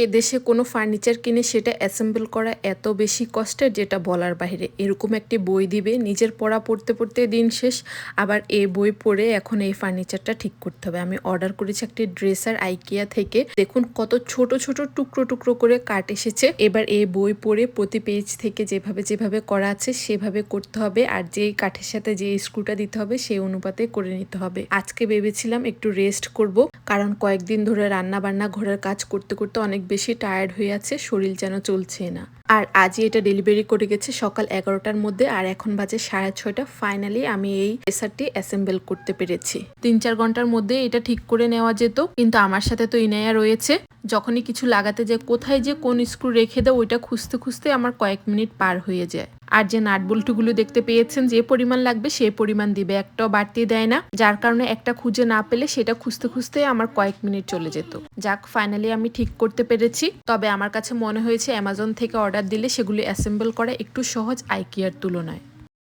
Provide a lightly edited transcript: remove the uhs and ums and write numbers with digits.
এদেশে কোনো ফার্নিচার কিনে সেটা অ্যাসেম্বল করা এত বেশি কষ্টের যেটা বলার বাইরে। এরকম একটি বই দিবে, নিজের পড়া পড়তে পড়তে দিন শেষ, আবার এই বই পড়ে এখন এই ফার্নিচারটা ঠিক করতে হবে। আমি অর্ডার করেছি একটি ড্রেসার আইকিয়া থেকে। দেখুন কত ছোট ছোট টুকরো টুকরো করে কাট এসেছে। এবার এই বই পড়ে প্রতি পেজ থেকে যেভাবে যেভাবে করা আছে সেভাবে করতে হবে, আর যেই কাঠের সাথে যে স্ক্রুটা দিতে হবে সেই অনুপাতে করে নিতে হবে। আজকে ভেবেছিলাম একটু রেস্ট করব, কারণ কয়েকদিন ধরে রান্না বান্না ঘরের কাজ করতে করতে অনেক বেশি টায়ার্ড হয়ে আছে, শরীর যেন চলছে না। আর আজই এটা ডেলিভারি করে গেছে সকাল 11টার মধ্যে, আর এখন বাজে 6:30। ফাইনালি আমি এই ড্রেসারটি অ্যাসেম্বল করতে পেরেছি। 3-4 ঘন্টার মধ্যে এটা ঠিক করে নেওয়া যেত, কিন্তু আমার সাথে তো ইনায়া রয়েছে। যখনই কিছু লাগাতে যায় কোথায় যে কোন স্ক্রু রেখে দেয় ওইটা খুঁজতে খুঁজতে আমার কয়েক মিনিট পার হয়ে যায়। আর যে নাট বল্টুগুলো দেখতে পেয়েছেন, যে পরিমাণ লাগবে সেই পরিমাণ দিবে, একটাও বাড়তি দেয় না, যার কারণে একটা খুঁজে না পেলে সেটা খুঁজতে খুঁজতে আমার কয়েক মিনিট চলে যেত। যাক, ফাইনালি আমি ঠিক করতে পেরেছি। তবে আমার কাছে মনে হয়েছে অ্যামাজন থেকে অর্ডার দিলে সেগুলি অ্যাসেম্বল করা একটু সহজ আইকিয়ার তুলনায়।